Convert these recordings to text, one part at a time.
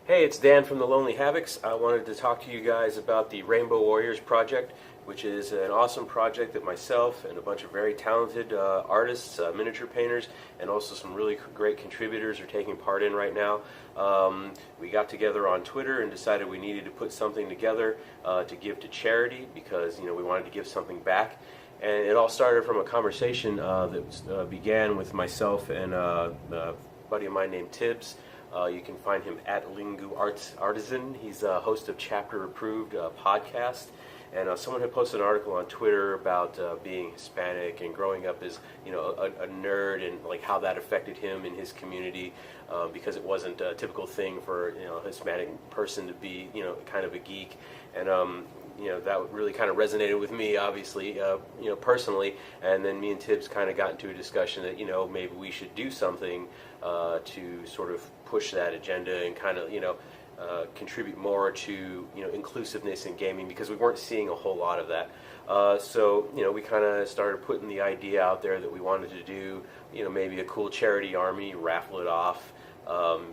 Hey, it's Dan from the Lonely Havocs. I wanted to talk to you guys about the Rainbow Warriors project, which is an awesome project that myself and a bunch of very talented artists, miniature painters, and also some really great contributors are taking part in right now. We got together on Twitter and decided we needed to put something together to give to charity because we wanted to give something back. And it all started from a conversation that began with myself and a buddy of mine named Tibbs. You can find him at Lingu Artisan. He's a host of Chapter Approved podcast. And someone had posted an article on Twitter about being Hispanic and growing up as a nerd, and like how that affected him in his community because it wasn't a typical thing for a Hispanic person to be kind of a geek. And that really kind of resonated with me, obviously, personally. And then me and Tibbs kind of got into a discussion that maybe we should do something to sort of push that agenda and kind of contribute more to inclusiveness in gaming, because we weren't seeing a whole lot of that. So we kind of started putting the idea out there that we wanted to do maybe a cool charity army, raffle it off,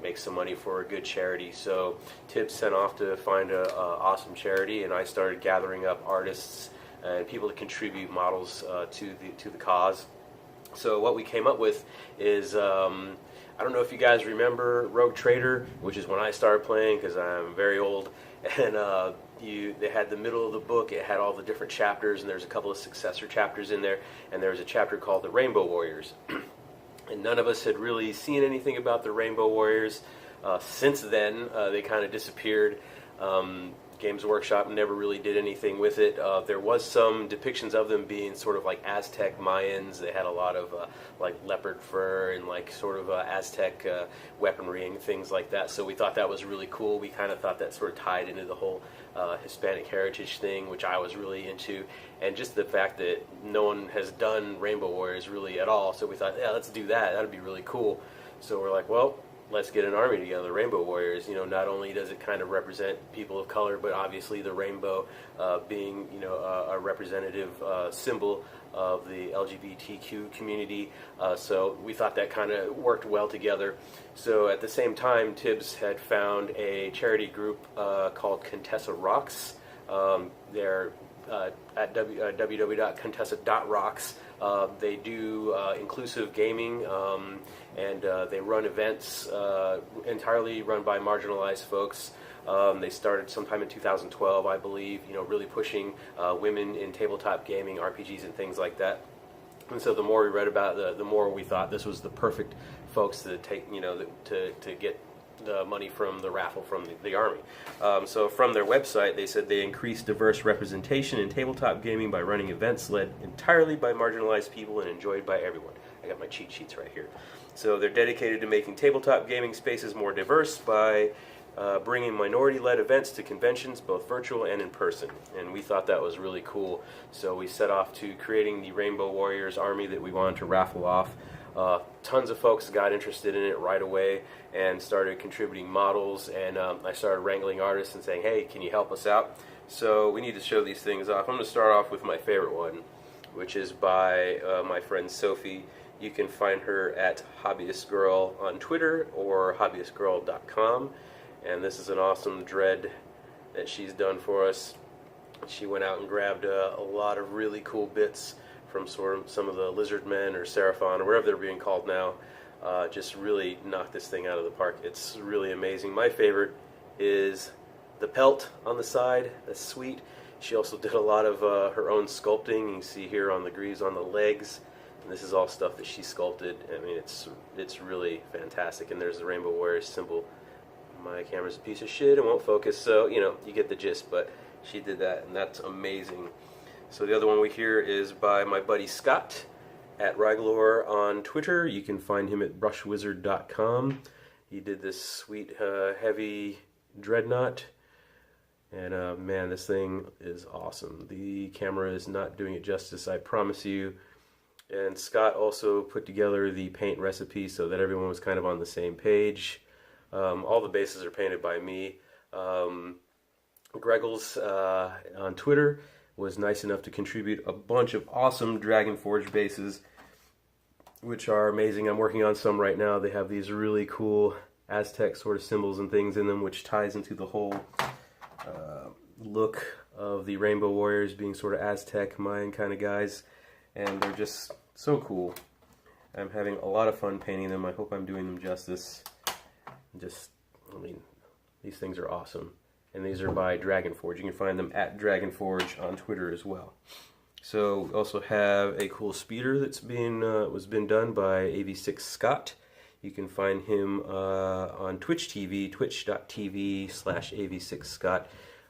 make some money for a good charity. So Tibbs sent off to find a awesome charity, and I started gathering up artists and people to contribute models to the cause. So what we came up with is I don't know if you guys remember Rogue Trader, which is when I started playing, because I'm very old. And they had the middle of the book. It had all the different chapters, and there's a couple of successor chapters in there. And there was a chapter called the Rainbow Warriors. And none of us had really seen anything about the Rainbow Warriors. Since then, they kind of disappeared. Games Workshop never really did anything with it. There was some depictions of them being sort of like Aztec Mayans. They had a lot of like leopard fur and like sort of Aztec weaponry and things like that. So we thought that was really cool. We kind of thought that sort of tied into the whole Hispanic heritage thing, which I was really into. And just the fact that no one has done Rainbow Warriors really at all. So we thought, yeah, let's do that. That'd be really cool. So we're like, well, let's get an army together, the Rainbow Warriors. Not only does it kind of represent people of color, but obviously the rainbow being, a representative symbol of the LGBTQ community. So we thought that kind of worked well together. So at the same time, Tibbs had found a charity group called Contessa Rocks. They're at www.contessa.rocks. They do inclusive gaming, and they run events entirely run by marginalized folks. They started sometime in 2012, I believe, really pushing women in tabletop gaming, RPGs, and things like that. And so the more we read about it, the more we thought this was the perfect folks to take, to get the money from the raffle from the Army. So from their website, they said they increase diverse representation in tabletop gaming by running events led entirely by marginalized people and enjoyed by everyone. I got my cheat sheets right here. So they're dedicated to making tabletop gaming spaces more diverse by bringing minority-led events to conventions, both virtual and in person. And we thought that was really cool. So we set off to creating the Rainbow Warriors army that we wanted to raffle off. Tons of folks got interested in it right away and started contributing models, and I started wrangling artists and saying, hey, can you help us out? So we need to show these things off. I'm going to start off with my favorite one, which is by my friend Sophie. You can find her at Hobbyist Girl on Twitter or hobbyistgirl.com. And this is an awesome dread that she's done for us. She went out and grabbed a lot of really cool bits from some of the lizard men or seraphon or whatever they're being called now. Just really knocked this thing out of the park. It's really amazing. My favorite is the pelt on the side. That's sweet. She also did a lot of her own sculpting. You can see here on the greaves on the legs. And this is all stuff that she sculpted. I mean, it's really fantastic. And there's the Rainbow Warriors symbol. My camera's a piece of shit. It won't focus, so you get the gist. But she did that, and that's amazing. So the other one we hear is by my buddy Scott at Ryglor on Twitter. You can find him at brushwizard.com. He did this sweet heavy dreadnought, and man, this thing is awesome. The camera is not doing it justice, I promise you. And Scott also put together the paint recipe so that everyone was kind of on the same page. All the bases are painted by me. Greggles on Twitter was nice enough to contribute a bunch of awesome Dragon Forge bases, which are amazing. I'm working on some right now. They have these really cool Aztec sort of symbols and things in them, which ties into the whole look of the Rainbow Warriors being sort of Aztec, Mayan kind of guys. And they're just so cool. I'm having a lot of fun painting them. I hope I'm doing them justice. I mean, these things are awesome. And these are by Dragon Forge. You can find them at Dragon Forge on Twitter as well. So we also have a cool speeder that's been done by AV6 Scott. You can find him on Twitch TV, twitch.tv/AV6 Scott.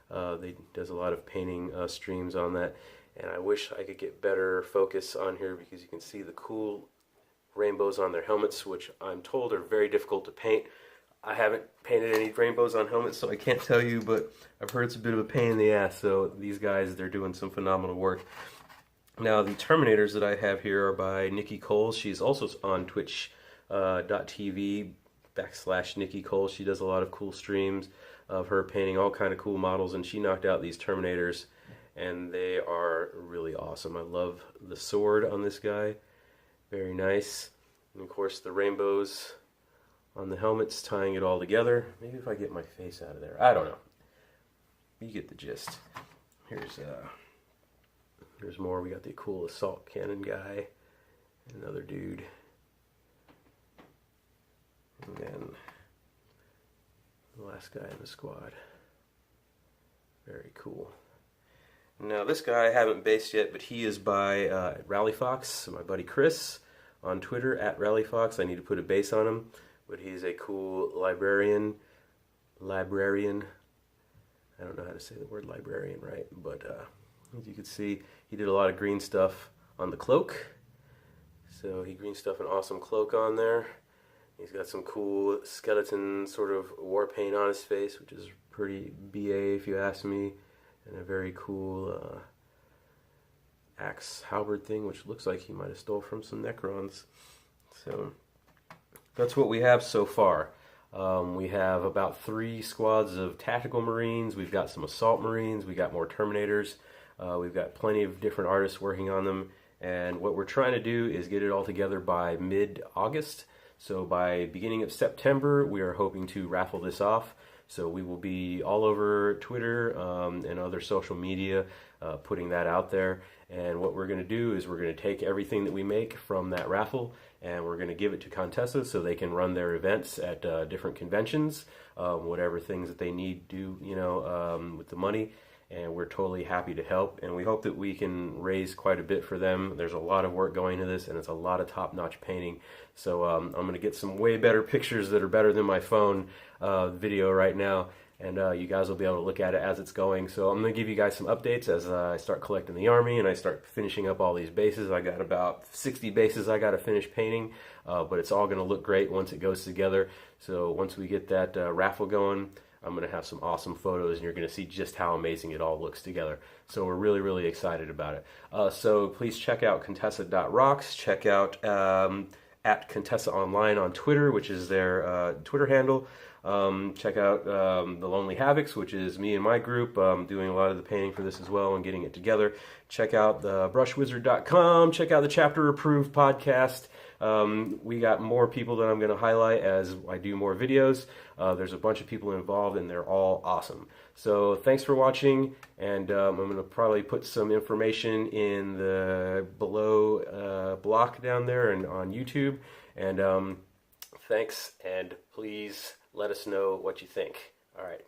They does a lot of painting streams on that. And I wish I could get better focus on here because you can see the cool rainbows on their helmets, which I'm told are very difficult to paint. I haven't painted any rainbows on helmets, so I can't tell you, but I've heard it's a bit of a pain in the ass. So these guys, they're doing some phenomenal work. Now, the Terminators that I have here are by Nikki Coles. She's also on twitch.tv/Nikki Coles. She does a lot of cool streams of her painting all kind of cool models, and she knocked out these Terminators, and they are really awesome. I love the sword on this guy. Very nice. And of course, the rainbows on the helmets, tying it all together. Maybe if I get my face out of there. I don't know. You get the gist. Here's more. We got the cool assault cannon guy. Another dude. And then the last guy in the squad. Very cool. Now this guy I haven't based yet, but he is by Rally Fox, my buddy Chris, on Twitter, at Rally Fox. I need to put a base on him. But he's a cool librarian. I don't know how to say the word librarian right, but as you can see, he did a lot of green stuff on the cloak. So he green stuff an awesome cloak on there. He's got some cool skeleton sort of war paint on his face, which is pretty BA if you ask me, and a very cool axe halberd thing, which looks like he might have stole from some Necrons. So that's what we have so far. We have about 3 squads of tactical Marines. We've got some assault Marines. We got more Terminators. We've got plenty of different artists working on them. And what we're trying to do is get it all together by mid-August. So by beginning of September, we are hoping to raffle this off. So we will be all over Twitter and other social media putting that out there. And what we're going to do is we're going to take everything that we make from that raffle and we're going to give it to Contessa so they can run their events at different conventions, whatever things that they need to do, with the money. And we're totally happy to help. And we hope that we can raise quite a bit for them. There's a lot of work going into this, and it's a lot of top-notch painting. So I'm going to get some way better pictures that are better than my phone video right now. And you guys will be able to look at it as it's going. So I'm going to give you guys some updates as I start collecting the army and I start finishing up all these bases. I got about 60 bases I got to finish painting, but it's all going to look great once it goes together. So once we get that raffle going, I'm going to have some awesome photos and you're going to see just how amazing it all looks together. So we're really, really excited about it. So please check out Contessa.rocks. Check out at Contessa Online on Twitter, which is their Twitter handle. Check out the Lonely Havocs, which is me and my group doing a lot of the painting for this as well and getting it together. Check out the brushwizard.com. Check out the Chapter Approved podcast. We got more people that I'm going to highlight as I do more videos. There's a bunch of people involved and they're all awesome. So thanks for watching, and I'm going to probably put some information in the below block down there and on YouTube. And thanks, and please let us know what you think. All right.